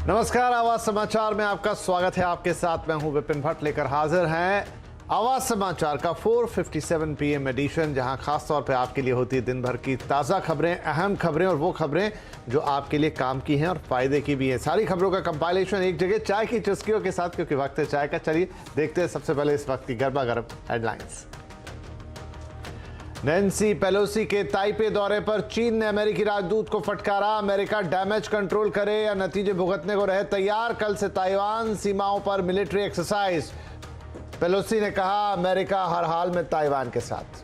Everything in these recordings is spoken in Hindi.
नमस्कार, आवाज समाचार में आपका स्वागत है। आपके साथ मैं हूं विपिन भट्ट। लेकर हाजिर हैं आवाज समाचार का 4:57 PM एडिशन, जहां खास तौर पे आपके लिए होती है दिन भर की ताज़ा खबरें, अहम खबरें और वो खबरें जो आपके लिए काम की हैं और फायदे की भी हैं। सारी खबरों का कंपाइलेशन एक जगह चाय की चुस्कियों के साथ, क्योंकि वक्त है चाय का। चलिए देखते हैं सबसे पहले इस वक्त की गर्मा गर्म हेडलाइंस। नैन्सी पेलोसी के ताइपे दौरे पर चीन ने अमेरिकी राजदूत को फटकारा। अमेरिका डैमेज कंट्रोल करे या नतीजे भुगतने को रहे तैयार। कल से ताइवान सीमाओं पर मिलिट्री एक्सरसाइज। पेलोसी ने कहा, अमेरिका हर हाल में ताइवान के साथ।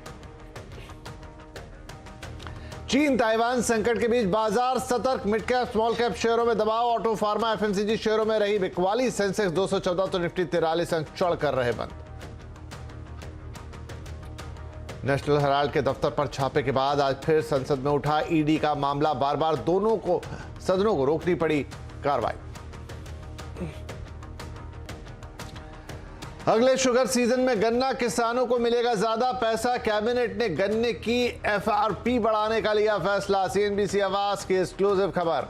चीन ताइवान संकट के बीच बाजार सतर्क। मिड कैप स्मॉल कैप शेयरों में दबाव। ऑटो, फार्मा, एफएमसीजी शेयरों में रही बिकवाली। सेंसेक्स 214 तो निफ्टी 43 अंक चढ़ कर रहे बंद। नेशनल हेराल्ड के दफ्तर पर छापे के बाद आज फिर संसद में उठा ईडी का मामला। बार बार दोनों को सदनों को रोकनी पड़ी कार्रवाई। अगले शुगर सीजन में गन्ना किसानों को मिलेगा ज्यादा पैसा। कैबिनेट ने गन्ने की एफआरपी बढ़ाने का लिया फैसला। सीएनबीसी आवाज की एक्सक्लूसिव खबर।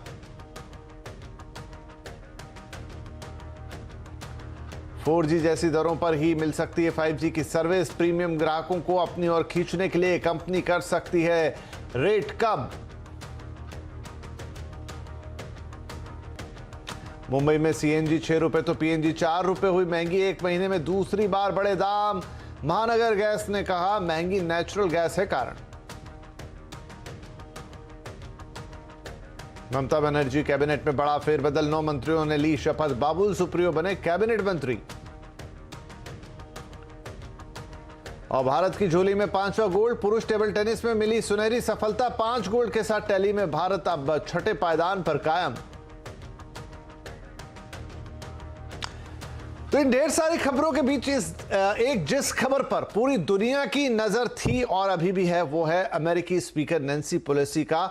फोर जी जैसी दरों पर ही मिल सकती है 5G की सर्विस। प्रीमियम ग्राहकों को अपनी ओर खींचने के लिए कंपनी कर सकती है रेट कब। मुंबई में सीएनजी 6 रुपए तो पीएनजी 4 रुपए हुई महंगी। एक महीने में दूसरी बार बढ़े दाम। महानगर गैस ने कहा, महंगी नेचुरल गैस है कारण। ममता बनर्जी कैबिनेट में बड़ा फेरबदल। 9 मंत्रियों ने ली शपथ। बाबुल सुप्रियो बने कैबिनेट मंत्री। और भारत की झोली में 5वां गोल्ड। पुरुष टेबल टेनिस में मिली सुनहरी सफलता। 5 गोल्ड के साथ टैली में भारत अब 6ठे पायदान पर कायम। तो इन ढेर सारी खबरों के बीच जिस खबर पर पूरी दुनिया की नजर थी और अभी भी है, वो है अमेरिकी स्पीकर नैन्सी पेलोसी का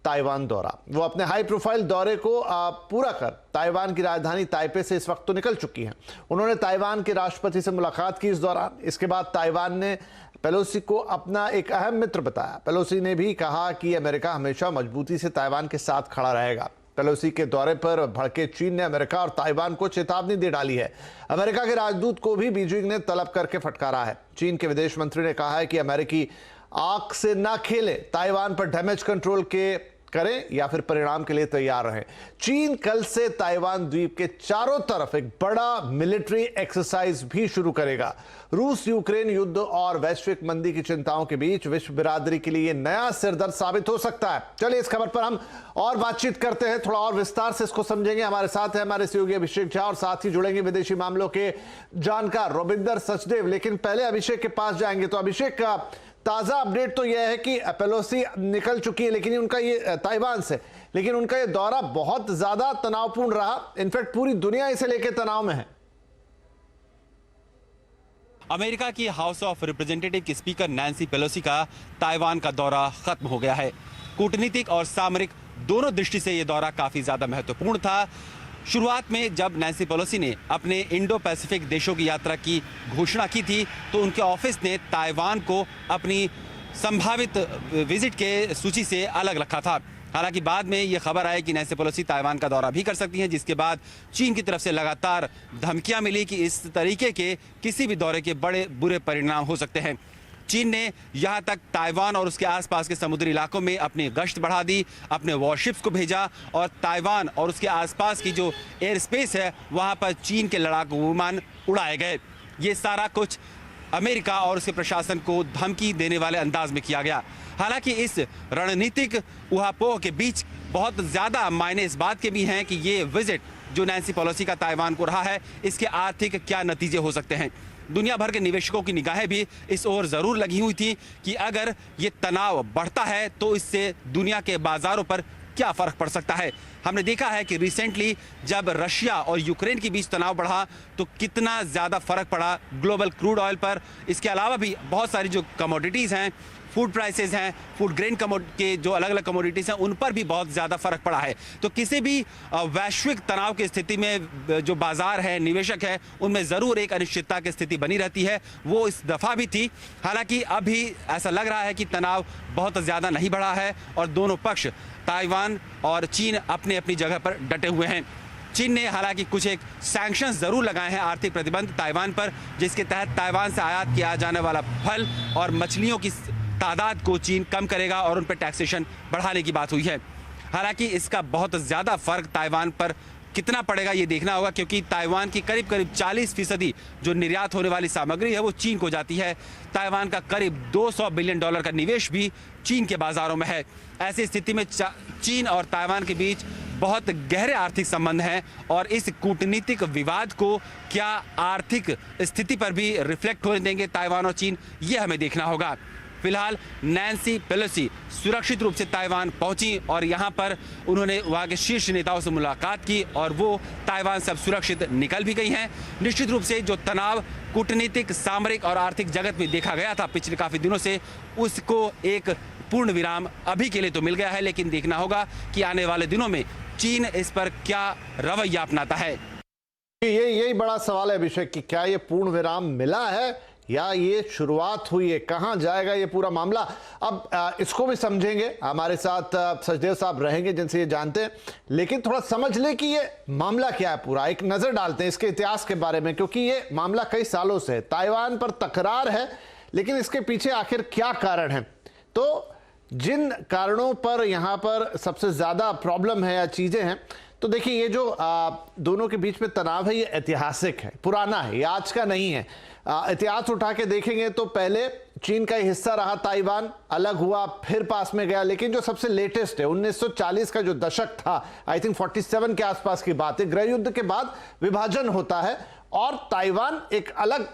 ताइवान दौरा। वो अपने हाई प्रोफाइल दौरे को पूरा कर ताइवान की राजधानी ताइपे से इस वक्त तो निकल चुकी हैं। उन्होंने ताइवान के राष्ट्रपति से मुलाकात की इस दौरान। इसके बाद ताइवान ने पेलोसी को अपना एक अहम मित्र बताया। पेलोसी ने भी कहा कि अमेरिका हमेशा मजबूती से ताइवान के साथ खड़ा रहेगा। पेलोसी के दौरे पर भड़के चीन ने अमेरिका और ताइवान को चेतावनी दे डाली है। अमेरिका के राजदूत को भी बीजिंग ने तलब करके फटकारा है। चीन के विदेश मंत्री ने कहा है कि अमेरिकी आंख से ना खेले, ताइवान पर डैमेज कंट्रोल के करें या फिर परिणाम के लिए तैयार रहें। चीन कल से ताइवान द्वीप के चारों तरफ एक बड़ा मिलिट्री एक्सरसाइज भी शुरू करेगा। रूस यूक्रेन युद्ध और वैश्विक मंदी की चिंताओं के बीच विश्व बिरादरी के लिए नया सिरदर्द साबित हो सकता है। चलिए इस खबर पर हम और बातचीत करते हैं, थोड़ा और विस्तार से इसको समझेंगे। हमारे साथ है हमारे सहयोगी अभिषेक झा और साथ ही जुड़ेंगे विदेशी मामलों के जानकार रविंदर सचदेव। लेकिन पहले अभिषेक के पास जाएंगे। तो अभिषेक, का ताजा अपडेट तो यह है कि पेलोसी निकल चुकी है, लेकिन उनका ये ताइवान से, लेकिन उनका ये दौरा बहुत ज्यादा तनावपूर्ण रहा। इनफैक्ट पूरी दुनिया इसे लेकर तनाव में है। अमेरिका की हाउस ऑफ रिप्रेजेंटेटिव की स्पीकर नैन्सी पेलोसी का ताइवान का दौरा खत्म हो गया है। कूटनीतिक और सामरिक दोनों दृष्टि से यह दौरा काफी ज्यादा महत्वपूर्ण था। शुरुआत में जब नैन्सी पेलोसी ने अपने इंडो पैसिफिक देशों की यात्रा की घोषणा की थी, तो उनके ऑफिस ने ताइवान को अपनी संभावित विजिट के सूची से अलग रखा था। हालांकि बाद में ये खबर आई कि नैन्सी पेलोसी ताइवान का दौरा भी कर सकती हैं, जिसके बाद चीन की तरफ से लगातार धमकियां मिली कि इस तरीके के किसी भी दौरे के बड़े बुरे परिणाम हो सकते हैं। चीन ने यहां तक ताइवान और उसके आसपास के समुद्री इलाकों में अपनी गश्त बढ़ा दी, अपने वॉरशिप्स को भेजा और ताइवान और उसके आसपास की जो एयर स्पेस है वहां पर चीन के लड़ाकू विमान उड़ाए गए। ये सारा कुछ अमेरिका और उसके प्रशासन को धमकी देने वाले अंदाज में किया गया। हालांकि इस रणनीतिक उहापोह के बीच बहुत ज्यादा मायने इस बात के भी हैं कि ये विजिट जो नैन्सी पेलोसी का ताइवान को रहा है, इसके आर्थिक क्या नतीजे हो सकते हैं। दुनिया भर के निवेशकों की निगाहें भी इस ओर जरूर लगी हुई थी कि अगर ये तनाव बढ़ता है तो इससे दुनिया के बाजारों पर क्या फर्क पड़ सकता है। हमने देखा है कि रिसेंटली जब रशिया और यूक्रेन के बीच तनाव बढ़ा तो कितना ज़्यादा फर्क पड़ा ग्लोबल क्रूड ऑयल पर। इसके अलावा भी बहुत सारी जो कमोडिटीज़ हैं, फूड प्राइसेस हैं, फूड ग्रेन के जो अलग अलग कमोडिटीज़ हैं, उन पर भी बहुत ज़्यादा फर्क पड़ा है। तो किसी भी वैश्विक तनाव की स्थिति में जो बाजार है, निवेशक है, उनमें ज़रूर एक अनिश्चितता की स्थिति बनी रहती है। वो इस दफ़ा भी थी। हालांकि अभी ऐसा लग रहा है कि तनाव बहुत ज़्यादा नहीं बढ़ा है और दोनों पक्ष ताइवान और चीन अपनी अपनी जगह पर डटे हुए हैं। चीन ने हालांकि कुछ एक सैंक्शंस जरूर लगाए हैं, आर्थिक प्रतिबंध ताइवान पर, जिसके तहत ताइवान से आयात किया जाने वाला फल और मछलियों की तादाद को चीन कम करेगा और उन पर टैक्सेशन बढ़ाने की बात हुई है। हालांकि इसका बहुत ज़्यादा फर्क ताइवान पर कितना पड़ेगा ये देखना होगा, क्योंकि ताइवान की करीब 40% जो निर्यात होने वाली सामग्री है वो चीन को जाती है। ताइवान का करीब $200 बिलियन का निवेश भी चीन के बाजारों में है। ऐसी स्थिति में चीन और ताइवान के बीच बहुत गहरे आर्थिक संबंध हैं और इस कूटनीतिक विवाद को क्या आर्थिक स्थिति पर भी रिफ्लेक्ट होने देंगे ताइवान और चीन, ये हमें देखना होगा। फिलहाल नैन्सी पेलोसी सुरक्षित रूप से ताइवान पहुंची और यहां पर उन्होंने वहां के शीर्ष नेताओं से मुलाकात की और वो ताइवान से अब सुरक्षित निकल भी गई हैं। निश्चित रूप से जो तनाव कूटनीतिक, सामरिक और आर्थिक जगत में देखा गया था पिछले काफी दिनों से, उसको एक पूर्ण विराम अभी के लिए तो मिल गया है, लेकिन देखना होगा कि आने वाले दिनों में चीन इस पर क्या रवैया अपनाता है। यही बड़ा सवाल है अभिषेक कि क्या ये पूर्ण विराम मिला है या ये शुरुआत हुई है, कहां जाएगा ये पूरा मामला। अब इसको भी समझेंगे, हमारे साथ सचदेव साहब रहेंगे जिनसे ये जानते हैं, लेकिन थोड़ा समझ ले कि ये मामला क्या है पूरा, एक नजर डालते हैं इसके इतिहास के बारे में, क्योंकि ये मामला कई सालों से है। ताइवान पर तकरार है, लेकिन इसके पीछे आखिर क्या कारण है। तो जिन कारणों पर यहां पर सबसे ज्यादा प्रॉब्लम है या चीजें हैं, तो देखिए ये जो दोनों के बीच में तनाव है ये ऐतिहासिक है, पुराना है, ये आज का नहीं है। इतिहास उठा के देखेंगे तो पहले चीन का हिस्सा रहा ताइवान, अलग हुआ, फिर पास में गया, लेकिन जो सबसे लेटेस्ट है 1940 का जो दशक था, आई थिंक 47 के आसपास की बात है, गृह युद्ध के बाद विभाजन होता है और ताइवान एक अलग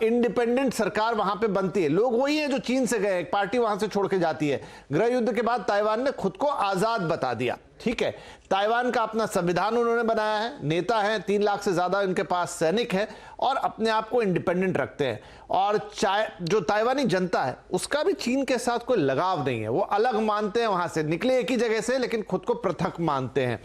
इंडिपेंडेंट सरकार वहां पे बनती है। लोग वही हैं जो चीन से गए, एक पार्टी वहां से छोड़ के जाती है। गृह युद्ध के बाद ताइवान ने खुद को आजाद बता दिया, ठीक है। ताइवान का अपना संविधान उन्होंने बनाया है, नेता हैं, 3 लाख से ज्यादा इनके पास सैनिक हैं और अपने आप को इंडिपेंडेंट रखते हैं। और जो ताइवानी जनता है उसका भी चीन के साथ कोई लगाव नहीं है, वो अलग मानते हैं, वहां से निकले एक ही जगह से, लेकिन खुद को पृथक मानते हैं।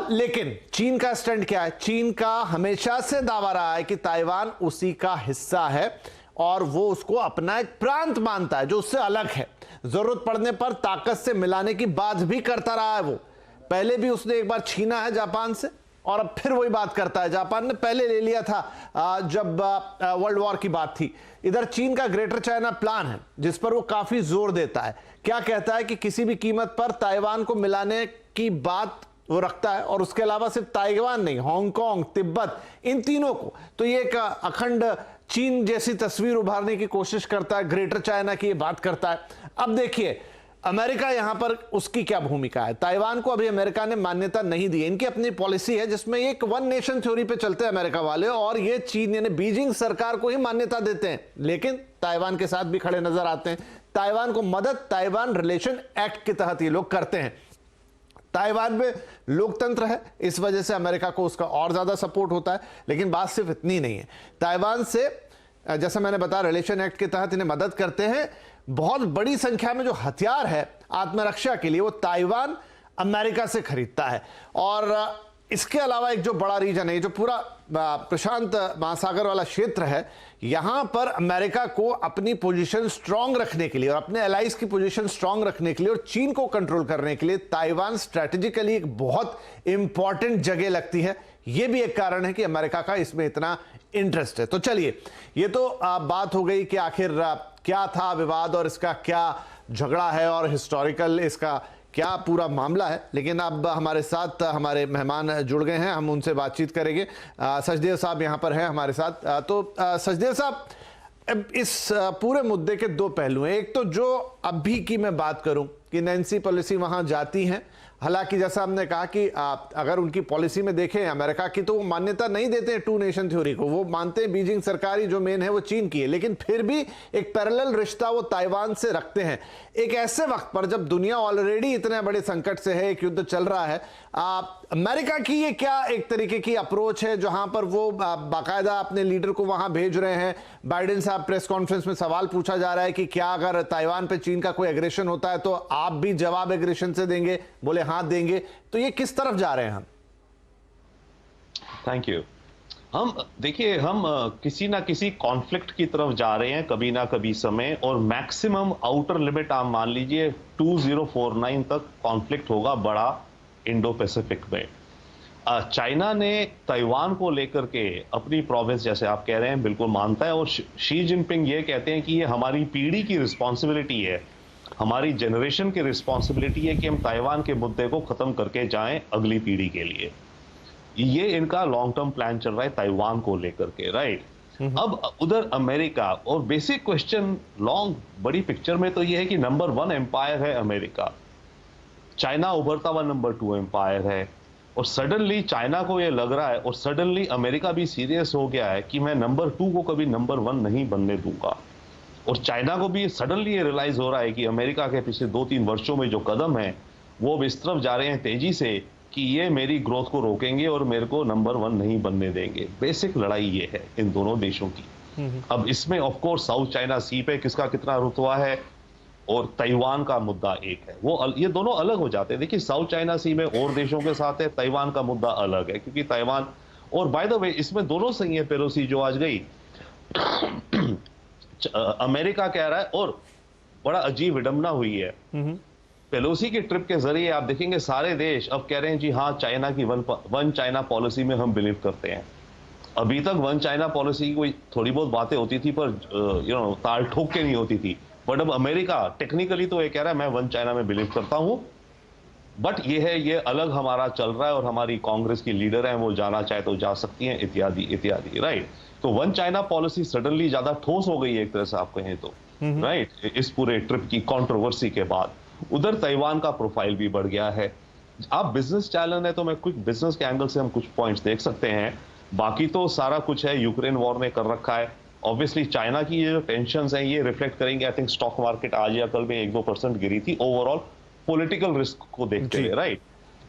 लेकिन चीन का स्टैंड क्या है? चीन का हमेशा से दावा रहा है कि ताइवान उसी का हिस्सा है और वो उसको अपना एक प्रांत मानता है जो उससे अलग है। जरूरत पड़ने पर ताकत से मिलाने की बात भी करता रहा है। वो पहले भी उसने एक बार छीना है जापान से और अब फिर वही बात करता है। जापान ने पहले ले लिया था जब वर्ल्ड वॉर की बात थी। इधर चीन का ग्रेटर चाइना प्लान है जिस पर वो काफी जोर देता है। क्या कहता है कि किसी भी कीमत पर ताइवान को मिलाने की बात वो रखता है और उसके अलावा सिर्फ ताइवान नहीं, हांगकांग, तिब्बत, इन तीनों को, तो ये एक अखंड चीन जैसी तस्वीर उभारने की कोशिश करता है। ग्रेटर चाइना की ये बात करता है। अब देखिए अमेरिका यहां पर उसकी क्या भूमिका है। ताइवान को अभी अमेरिका ने मान्यता नहीं दी है। इनकी अपनी पॉलिसी है जिसमें एक वन नेशन थ्योरी पे चलते हैं अमेरिका वाले, और ये चीन यानी बीजिंग सरकार को ही मान्यता देते हैं, लेकिन ताइवान के साथ भी खड़े नजर आते हैं। ताइवान को मदद ताइवान रिलेशन एक्ट के तहत ये लोग करते हैं। ताइवान में लोकतंत्र है, इस वजह से अमेरिका को उसका और ज्यादा सपोर्ट होता है। लेकिन बात सिर्फ इतनी नहीं है। ताइवान से जैसा मैंने बताया रिलेशन एक्ट के तहत इन्हें मदद करते हैं। बहुत बड़ी संख्या में जो हथियार है आत्मरक्षा के लिए वो ताइवान अमेरिका से खरीदता है। और इसके अलावा एक जो बड़ा रीजन है, जो पूरा प्रशांत महासागर वाला क्षेत्र है, यहां पर अमेरिका को अपनी पोजीशन स्ट्रांग रखने के लिए और अपने एलाइज की पोजीशन स्ट्रांग रखने के लिए और चीन को कंट्रोल करने के लिए ताइवान स्ट्रेटेजिकली एक बहुत इंपॉर्टेंट जगह लगती है। यह भी एक कारण है कि अमेरिका का इसमें इतना इंटरेस्ट है। तो चलिए, ये तो बात हो गई कि आखिर क्या था विवाद और इसका क्या झगड़ा है और हिस्टोरिकल इसका क्या पूरा मामला है। लेकिन अब हमारे साथ हमारे मेहमान जुड़ गए हैं, हम उनसे बातचीत करेंगे। सचदेव साहब यहां पर हैं हमारे साथ। तो सचदेव साहब, इस पूरे मुद्दे के दो पहलू हैं। एक तो जो अभी की मैं बात करूं कि नैन्सी पेलोसी वहां जाती हैं, हालांकि जैसा हमने कहा कि अगर उनकी पॉलिसी में देखें अमेरिका की, तो वो मान्यता नहीं देते हैं 2 नेशन थ्योरी को। वो मानते हैं बीजिंग सरकारी जो मेन है वो चीन की है, लेकिन फिर भी एक पैरेलल रिश्ता वो ताइवान से रखते हैं। एक ऐसे वक्त पर जब दुनिया ऑलरेडी इतने बड़े संकट से है, एक युद्ध चल रहा है, अमेरिका की ये क्या एक तरीके की अप्रोच है जहां पर वो बाकायदा अपने लीडर को वहां भेज रहे हैं। बाइडेन साहब प्रेस कॉन्फ्रेंस में सवाल पूछा जा रहा है कि क्या अगर ताइवान पे चीन का कोई एग्रेशन होता है तो आप भी जवाब एग्रेशन से देंगे? बोले हाँ देंगे। तो ये किस तरफ जा रहे हैं हम? Thank you. हम देखिए, हम किसी ना किसी कॉन्फ्लिक्ट की तरफ जा रहे हैं कभी ना कभी समय, और मैक्सिमम आउटर लिमिट आप मान लीजिए 2049 तक कॉन्फ्लिक्ट होगा बड़ा इंडो पैसिफिक में। चाइना ने ताइवान को लेकर के अपनी प्रोविंस, जैसे आप कह रहे हैं, बिल्कुल मानता है। और शी जिनपिंग ये कहते हैं कि ये हमारी पीढ़ी की रिस्पॉन्सिबिलिटी है, हमारी जनरेशन की रिस्पॉन्सिबिलिटी है कि हम ताइवान के मुद्दे को खत्म करके जाएं अगली पीढ़ी के लिए। ये इनका लॉन्ग टर्म प्लान चल रहा है ताइवान को लेकर के, राइट। अब उधर अमेरिका, और बेसिक क्वेश्चन लॉन्ग बड़ी पिक्चर में तो ये है कि नंबर 1 एम्पायर है अमेरिका, चाइना उभरता हुआ नंबर 2 एम्पायर है। और सडनली चाइना को ये लग रहा है, और सडनली अमेरिका भी सीरियस हो गया है कि मैं नंबर 2 को कभी नंबर 1 नहीं बनने दूंगा। और चाइना को भी सडनली ये रियलाइज हो रहा है कि अमेरिका के पिछले 2-3 वर्षों में जो कदम है वो अब इस तरफ जा रहे हैं तेजी से कि ये मेरी ग्रोथ को रोकेंगे और मेरे को नंबर 1 नहीं बनने देंगे। बेसिक लड़ाई ये है इन दोनों देशों की। अब इसमें ऑफ कोर्स साउथ चाइना सी पे किसका कितना रुतबा है और ताइवान का मुद्दा एक है, वो ये दोनों अलग हो जाते हैं। देखिए साउथ चाइना सी में और देशों के साथ है, ताइवान का मुद्दा अलग है, क्योंकि ताइवान, और बाय द वे इसमें दोनों सही है। पेलोसी जो आज गई अमेरिका कह रहा है, और बड़ा अजीब विडंबना हुई है, पेलोसी की ट्रिप के जरिए आप देखेंगे सारे देश अब कह रहे हैं जी हाँ, चाइना की वन चाइना पॉलिसी में हम बिलीव करते हैं। अभी तक वन चाइना पॉलिसी की कोई थोड़ी बहुत बातें होती थी, पर ताल ठोक के नहीं होती थी। बट अब अमेरिका टेक्निकली तो ये कह रहा है मैं वन चाइना में बिलीव करता हूं, बट ये अलग हमारा चल रहा है, और हमारी कांग्रेस की लीडर हैं, वो जाना चाहे तो जा सकती हैं, इत्यादि इत्यादि, राइट। तो वन चाइना पॉलिसी सडनली ज्यादा ठोस हो गई है एक तरह से आप कहें तो, राइट, इस पूरे ट्रिप की कंट्रोवर्सी के बाद। उधर ताइवान का प्रोफाइल भी बढ़ गया है। आप बिजनेस चैनल है तो मैं कुछ बिजनेस के एंगल से हम कुछ पॉइंट्स देख सकते हैं, बाकी तो सारा कुछ है यूक्रेन वॉर में कर रखा है। ऑब्वियसली चाइना की ये जो टेंशंस हैं ये रिफ्लेक्ट करेंगे। आई थिंक स्टॉक मार्केट आज या कल में 1-2% गिरी थी ओवरऑल पॉलिटिकल रिस्क को देखते हुए, राइट।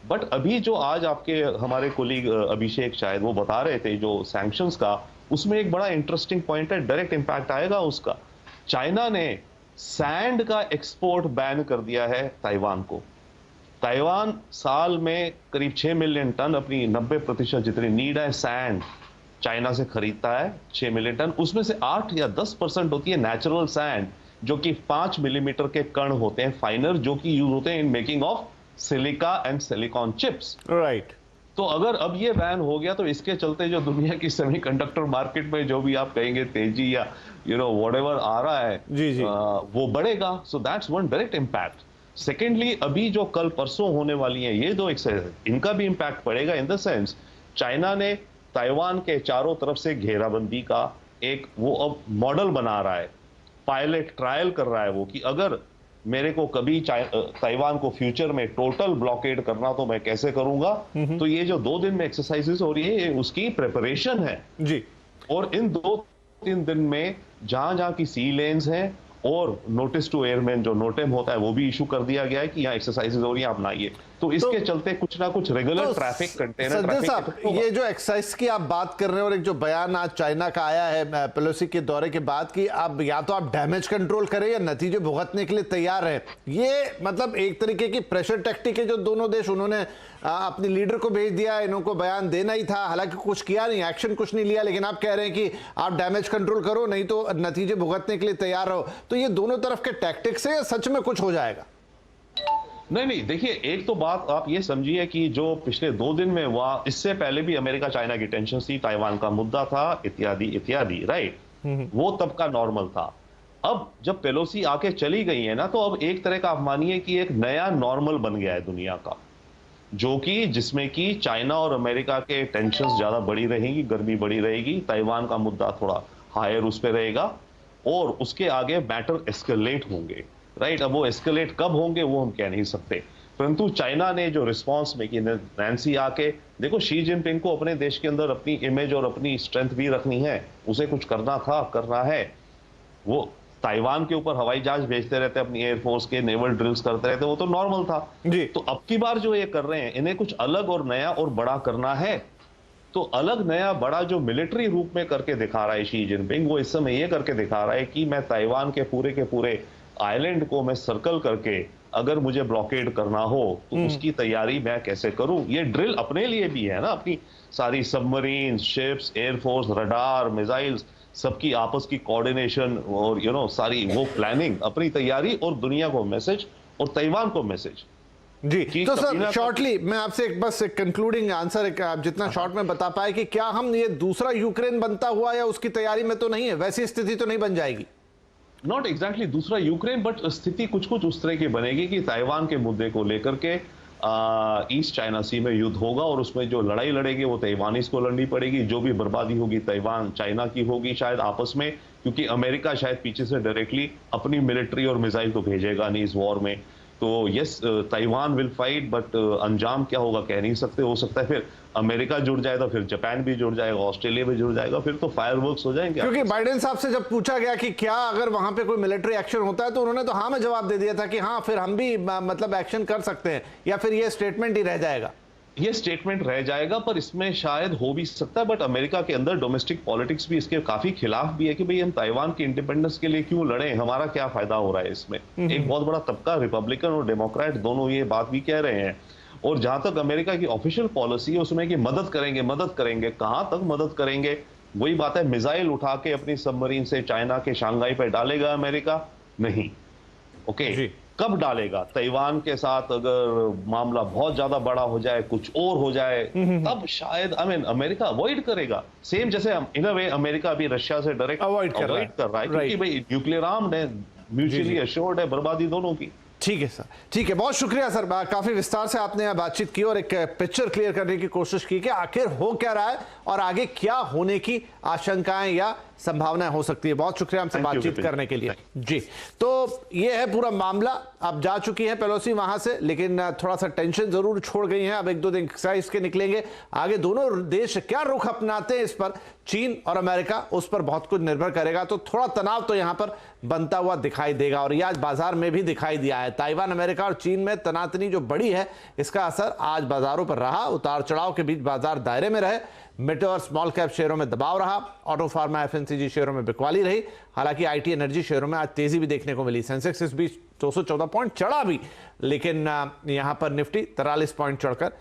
बट अभी जो आज आपके हमारे कोलीग अभिषेक शायद वो बता रहे थे जो सैंक्शंस का, उसमें एक बड़ा इंटरेस्टिंग पॉइंट है, डायरेक्ट इंपैक्ट आएगा उसका। चाइना ने सैंड का एक्सपोर्ट बैन कर दिया है ताइवान को। ताइवान साल में करीब 6 मिलियन टन, अपनी 90% जितनी नीड है सैंड चाइना से खरीदता है, 6 मिलियन टन। उसमें से 8 या 10% होती है नेचुरल सैंड, जो कि 5 मिलीमीटर के कण होते हैं फाइनर, जो कि यूज होते हैं in making of silica and silicon chips, right. तो अगर अब ये बैन हो गया तो इसके चलते जो दुनिया की सेमीकंडक्टर मार्केट में जो भी आप कहेंगे तेजी या व्हाटएवर आ रहा है, जी। वो बढ़ेगा। So that's one direct impact. Secondly अभी जो कल परसों होने वाली हैं ये 2 एक्सरसाइज, इनका भी इम्पैक्ट पड़ेगा इन द सेंस चाइना ने ताइवान के चारों तरफ से घेराबंदी का एक वो अब मॉडल बना रहा है, पायलट ट्रायल कर रहा है वो, कि अगर मेरे को कभी ताइवान को फ्यूचर में टोटल ब्लॉकेड करना तो मैं कैसे करूंगा। तो ये जो 2 दिन में एक्सरसाइजेस हो रही है ये उसकी प्रिपरेशन है जी। और इन 2-3 दिन में जहां जहां की सी लेन्स हैं और नोटिस टू एयरमैन जो नोटेम होता है वो भी इशू कर दिया गया है कि यहाँ एक्सरसाइजेज हो रही है, अपनाइए। तो इसके चलते कुछ ना कुछ रेगुलर ट्रैफिक कंटेनर ट्रैफिक। ये जो एक्सरसाइज की आप बात कर रहे हैं और एक जो बयान आज चाइना का आया है पेलोसी के दौरे के बाद कि अब या तो आप डैमेज कंट्रोल करें या नतीजे भुगतने के लिए तैयार हैं, ये मतलब एक तरीके की प्रेशर टैक्टिक है जो दोनों देश, उन्होंने अपनी लीडर को भेज दिया, इनको बयान देना ही था, हालांकि कुछ किया नहीं, एक्शन कुछ नहीं लिया, लेकिन आप कह रहे हैं कि आप डैमेज कंट्रोल करो नहीं तो नतीजे भुगतने के लिए तैयार रहो। तो ये दोनों तरफ के टैक्टिक्स है या सच में कुछ हो जाएगा? नहीं, देखिए एक तो बात आप ये समझिए कि जो पिछले 2 दिन में हुआ, इससे पहले भी अमेरिका चाइना की टेंशन थी, ताइवान का मुद्दा था, इत्यादि इत्यादि, राइट। वो तब का नॉर्मल था। अब जब पेलोसी आके चली गई है ना, तो अब एक तरह का आप मानिए कि एक नया नॉर्मल बन गया है दुनिया का, जो कि जिसमें कि चाइना और अमेरिका के टेंशंस ज्यादा बढ़ी रहेंगी, गर्मी बढ़ी रहेगी, ताइवान का मुद्दा थोड़ा हायर उस पर रहेगा, और उसके आगे मैटर एस्केलेट होंगे, राइट। अब वो एस्केलेट कब होंगे वो हम कह नहीं सकते, परंतु चाइना ने जो रिस्पांस में कि नैन्सी आके, देखो शी जिनपिंग को अपने देश के अंदर अपनी इमेज और अपनी स्ट्रेंथ भी रखनी है, उसे कुछ करना था, करना है। वो ताइवान के ऊपर हवाई जहाज भेजते रहते, अपनी एयरफोर्स के नेवल ड्रिल्स करते रहते, वो तो नॉर्मल था जी। तो अब की बार जो ये कर रहे हैं, इन्हें कुछ अलग और नया और बड़ा करना है। तो अलग नया बड़ा जो मिलिट्री रूप में करके दिखा रहा है शी जिनपिंग, वो इस समय ये करके दिखा रहा है कि मैं ताइवान के पूरे आइलैंड को मैं सर्कल करके अगर मुझे ब्लॉकेड करना हो तो उसकी तैयारी मैं कैसे करूं। ये ड्रिल अपने लिए भी है ना, अपनी सारी submarine, ships, air force, radar, missiles, सबकी आपस की कोऑर्डिनेशन और सारी वो प्लानिंग, अपनी तैयारी और दुनिया को मैसेज और ताइवान को मैसेज। जी। कि तो कभी सर ना शॉर्टली मैं आपसे बस एक कंक्लूडिंग आंसर आप जितना शॉर्ट में बता पाए कि क्या हम ये दूसरा यूक्रेन बनता हुआ या उसकी तैयारी में तो नहीं है, वैसी स्थिति तो नहीं बन जाएगी? नॉट एग्जैक्टली दूसरा यूक्रेन, बट स्थिति कुछ कुछ उस तरह की बनेगी कि ताइवान के मुद्दे को लेकर के ईस्ट चाइना सी में युद्ध होगा और उसमें जो लड़ाई लड़ेगी वो ताइवानीज को लड़नी पड़ेगी। जो भी बर्बादी होगी ताइवान चाइना की होगी शायद आपस में, क्योंकि अमेरिका शायद पीछे से डायरेक्टली अपनी मिलिट्री और मिसाइल तो भेजेगा नहीं इस वॉर में। तो yes, Taiwan will fight, but अंजाम क्या होगा कह नहीं सकते। हो सकता है फिर अमेरिका जुड़ जाएगा, फिर जापान भी जुड़ जाएगा, ऑस्ट्रेलिया भी जुड़ जाएगा, फिर तो फायरवर्क्स हो जाएंगे। क्योंकि बाइडेन साहब से जब पूछा गया कि क्या अगर वहां पे कोई मिलिट्री एक्शन होता है तो उन्होंने तो हाँ में जवाब दे दिया था कि हाँ फिर हम भी मतलब एक्शन कर सकते हैं, या फिर ये स्टेटमेंट ही रह जाएगा? ये स्टेटमेंट रह जाएगा, पर इसमें शायद हो भी सकता है, बट अमेरिका के अंदर डोमेस्टिक पॉलिटिक्स भी इसके काफी खिलाफ भी है कि भाई हम ताइवान की इंडिपेंडेंस के लिए क्यों लड़ें, हमारा क्या फायदा हो रहा है इसमें। एक बहुत बड़ा तबका रिपब्लिकन और डेमोक्रेट दोनों ये बात भी कह रहे हैं। और जहां तक अमेरिका की ऑफिशियल पॉलिसी है उसमें कि मदद करेंगे मदद करेंगे, कहां तक मदद करेंगे? वही बात है, मिसाइल उठा के अपनी सबमरीन से चाइना के शंघाई पे डालेगा अमेरिका? नहीं। ओके, कब डालेगा? ताइवान के साथ अगर मामला बहुत ज्यादा बड़ा हो जाए, कुछ और हो जाए, तब शायद अमेरिका अवॉइड करेगा। सेम जैसे इन अ वे अमेरिका अभी रशिया से डायरेक्ट अवॉइड कर रहा है क्योंकि भाई न्यूक्लियर आर्म्ड है, म्यूचुअली अश्योर्ड है बर्बादी दोनों की। ठीक है सर, ठीक है, बहुत शुक्रिया सर, काफी विस्तार से आपने यहाँ बातचीत की और एक पिक्चर क्लियर करने की कोशिश की कि आखिर हो क्या रहा है और आगे क्या होने की आशंकाएं या संभावनाएं हो सकती है। बहुत शुक्रिया हमसे बातचीत करने के लिए। जी, तो ये है पूरा मामला। अब जा चुकी है पेलोसी वहां से, लेकिन थोड़ा सा टेंशन जरूर छोड़ गई है। अब एक दो दिन एक्सरसाइज के निकलेंगे, आगे दोनों देश क्या रुख अपनाते हैं इस पर, चीन और अमेरिका, उस पर बहुत कुछ निर्भर करेगा। तो थोड़ा तनाव तो यहां पर बनता हुआ दिखाई देगा और ये आज बाजार में भी दिखाई दिया है। ताइवान, अमेरिका और चीन में तनातनी जो बड़ी है, इसका असर आज बाजारों पर रहा। उतार चढ़ाव के बीच बाजार दायरे में रहे। मिड और स्मॉल कैप शेयरों में दबाव रहा। ऑटो, फार्मा, एफएमसीजी शेयरों में बिकवाली रही। हालांकि आईटी, एनर्जी शेयरों में आज तेजी भी देखने को मिली। सेंसेक्स इस बीच 214 पॉइंट चढ़ा भी, लेकिन यहां पर निफ्टी 43 पॉइंट चढ़कर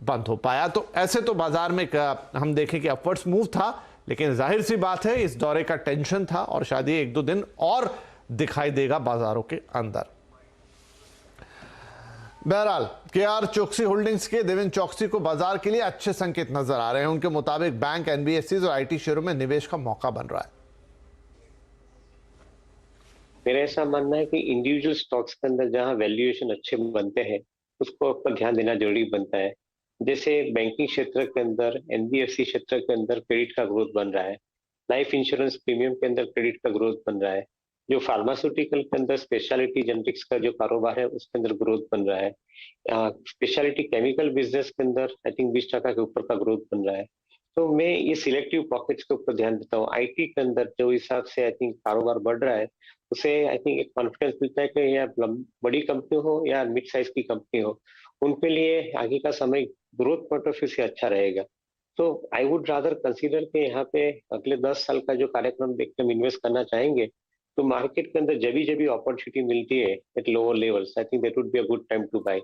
बंद हो पाया। तो ऐसे तो बाजार में हम देखें कि अपवर्ड्स मूव था, लेकिन जाहिर सी बात है इस दौरे का टेंशन था और शायद ये एक दो दिन और दिखाई देगा बाजारों के अंदर। बहरहाल केआर चोकसी होल्डिंग्स के देवेंद्र चौकसी को बाजार के लिए अच्छे संकेत नजर आ रहे हैं। उनके मुताबिक बैंक, एनबीएफसीज और आईटी शेयरों में निवेश का मौका बन रहा है। मेरा ऐसा मानना है कि इंडिविजुअल स्टॉक्स के अंदर जहां वैल्यूएशन अच्छे बनते हैं उसको ऊपर ध्यान देना जरूरी बनता है। जैसे बैंकिंग क्षेत्र के अंदर, एनबीएफसी क्षेत्र के अंदर क्रेडिट का ग्रोथ बन रहा है। लाइफ इंश्योरेंस प्रीमियम के अंदर क्रेडिट का ग्रोथ बन रहा है। जो फार्मास्यूटिकल के अंदर स्पेशलिटी जेनेरिक्स का जो कारोबार है उसके अंदर ग्रोथ बन रहा है। स्पेशलिटी केमिकल बिजनेस के अंदर आई थिंक 20% के ऊपर का ग्रोथ बन रहा है। तो मैं ये सिलेक्टिव पॉकेट्स के ऊपर ध्यान देता हूँ। आईटी के अंदर जो हिसाब से आई थिंक कारोबार बढ़ रहा है उसे आई थिंक एक कॉन्फिडेंस मिलता है कि या बड़ी कंपनी हो या मिड साइज की कंपनी हो, उनके लिए आगे का समय ग्रोथ पॉइंट ऑफ व्यू से अच्छा रहेगा। तो आई वुड रादर कंसीडर कि यहाँ पे अगले 10 साल का जो कार्यक्रम देख के हम इन्वेस्ट करना चाहेंगे, तो मार्केट के अंदर जब भी अपॉर्चुनिटी मिलती है at lower levels, I think that would be a good time to buy.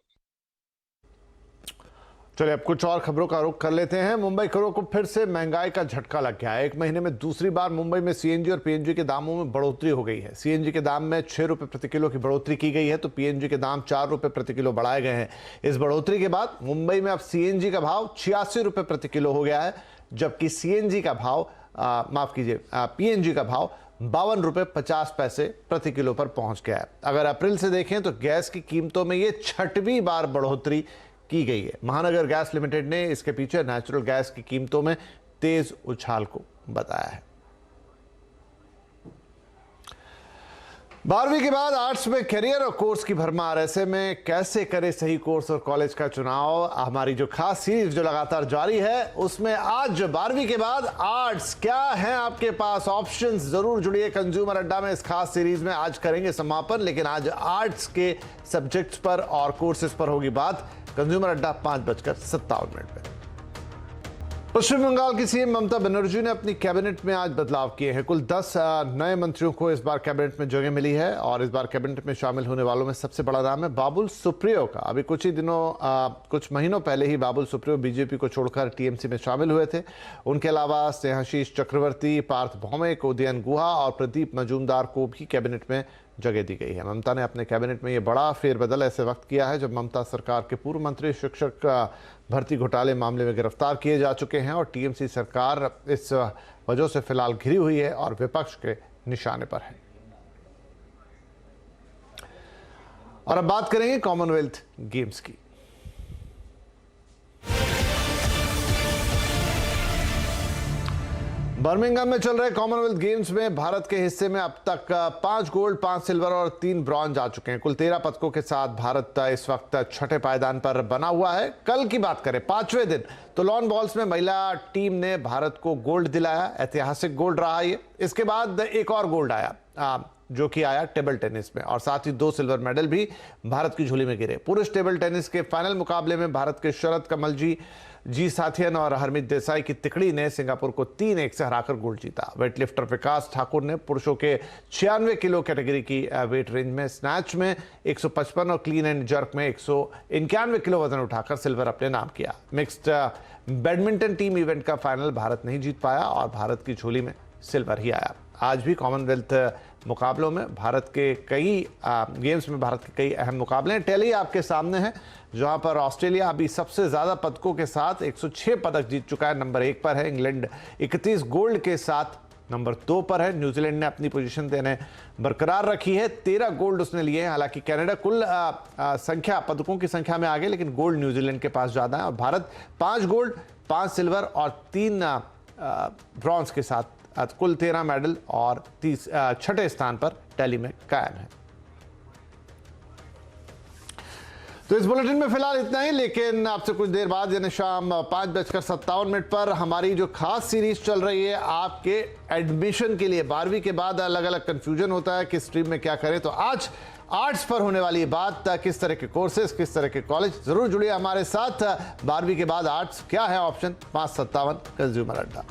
चलिए अब कुछ और खबरों का रुख कर लेते हैं। मुंबई करों को फिर से महंगाई का झटका लग गया है। एक महीने में दूसरी बार मुंबई में सीएनजी और पीएनजी के दामों में बढ़ोतरी हो गई है। सीएनजी के दाम में 6 रुपए प्रति किलो की बढ़ोतरी की गई है, तो पीएनजी के दाम 4 रुपए प्रति किलो बढ़ाए गए हैं। इस बढ़ोतरी के बाद मुंबई में अब सीएनजी का भाव 86 रुपए प्रति किलो हो गया है, जबकि सीएनजी का भाव पीएनजी का भाव 52 रुपए 50 पैसे प्रति किलो पर पहुंच गया है। अगर अप्रैल से देखें तो गैस की कीमतों में ये 6वीं बार बढ़ोतरी की गई है। महानगर गैस लिमिटेड ने इसके पीछे नेचुरल गैस की कीमतों में तेज उछाल को बताया है। 12वीं के बाद आर्ट्स में करियर और कोर्स की भरमार। ऐसे में कैसे करें सही कोर्स और कॉलेज का चुनाव, हमारी जो खास सीरीज जो लगातार जारी है उसमें आज 12वीं के बाद आर्ट्स क्या है आपके पास ऑप्शंस। जरूर जुड़िए कंज्यूमर अड्डा में। इस खास सीरीज में आज करेंगे समापन, लेकिन आज आर्ट्स के सब्जेक्ट्स पर और कोर्सेज पर होगी बात। कंज्यूमर अड्डा 5:57 पे। पश्चिम बंगाल की सीएम ममता बनर्जी ने अपनी कैबिनेट में आज बदलाव किए हैं। कुल 10 नए मंत्रियों को इस बार कैबिनेट में जगह मिली है और इस बार कैबिनेट में शामिल होने वालों में सबसे बड़ा नाम है बाबुल सुप्रियो का। अभी कुछ महीनों पहले ही बाबुल सुप्रियो बीजेपी को छोड़कर टीएमसी में शामिल हुए थे। उनके अलावा स्नेहाशीष चक्रवर्ती, पार्थ भौमिक, उदयन गुहा और प्रदीप मजूमदार को भी कैबिनेट में जगह दी गई है। ममता ने अपने कैबिनेट में ये बड़ा फेरबदल ऐसे वक्त किया है जब ममता सरकार के पूर्व मंत्री शिक्षक भर्ती घोटाले मामले में गिरफ्तार किए जा चुके हैं और टीएमसी सरकार इस वजह से फिलहाल घिरी हुई है और विपक्ष के निशाने पर है। और अब बात करेंगे कॉमनवेल्थ गेम्स की। बर्मिंघम में चल रहे कॉमनवेल्थ गेम्स में भारत के हिस्से में अब तक 5 गोल्ड, 5 सिल्वर और 3 ब्रॉन्ज आ चुके हैं। कुल 13 पदकों के साथ भारत इस वक्त छठे पायदान पर बना हुआ है। कल की बात करें 5वें दिन तो लॉन बॉल्स में महिला टीम ने भारत को गोल्ड दिलाया, ऐतिहासिक गोल्ड रहा ये। इसके बाद एक और गोल्ड आया जो कि आया टेबल टेनिस में और साथ ही 2 सिल्वर मेडल भी भारत की झोली में गिरे। पुरुष टेबल टेनिस के फाइनल मुकाबले में भारत के शरद कमल जी साथियन और हरमीत देसाई की तिकड़ी ने सिंगापुर को 3-1 से हराकर गोल्ड जीता। वेटलिफ्टर विकास ठाकुर ने पुरुषों के 96 किलो कैटेगरी की वेट रेंज में स्नैच में 155 और क्लीन एंड जर्क में 191 किलो वजन उठाकर सिल्वर अपने नाम किया। मिक्स्ड बैडमिंटन टीम इवेंट का फाइनल भारत नहीं जीत पाया और भारत की झोली में सिल्वर ही आया। आज भी कॉमनवेल्थ मुकाबलों में भारत के कई गेम्स में भारत के कई अहम मुकाबले हैं। टैली आपके सामने है जहां पर ऑस्ट्रेलिया अभी सबसे ज्यादा पदकों के साथ 106 पदक जीत चुका है, नंबर 1 पर है। इंग्लैंड 31 गोल्ड के साथ नंबर 2 पर है। न्यूजीलैंड ने अपनी पोजीशन देने बरकरार रखी है, 13 गोल्ड उसने लिए हैं। हालांकि कनाडा कुल संख्या पदकों की संख्या में आगे, लेकिन गोल्ड न्यूजीलैंड के पास ज्यादा है। और भारत 5 गोल्ड, 5 सिल्वर और 3 ब्रॉन्ज के साथ कुल 13 मेडल और 6ठे स्थान पर टैली में कायम है। तो इस बुलेटिन में फिलहाल इतना ही, लेकिन आपसे कुछ देर बाद यानी शाम 5:57 पर हमारी जो खास सीरीज चल रही है आपके एडमिशन के लिए। 12वीं के बाद अलग अलग कंफ्यूजन होता है कि स्ट्रीम में क्या करें, तो आज आर्ट्स पर होने वाली बात, किस तरह के कोर्सेज, किस तरह के कॉलेज, जरूर जुड़िए हमारे साथ। 12वीं के बाद आर्ट्स क्या है ऑप्शन, 5:57 कंज्यूमर अड्डा।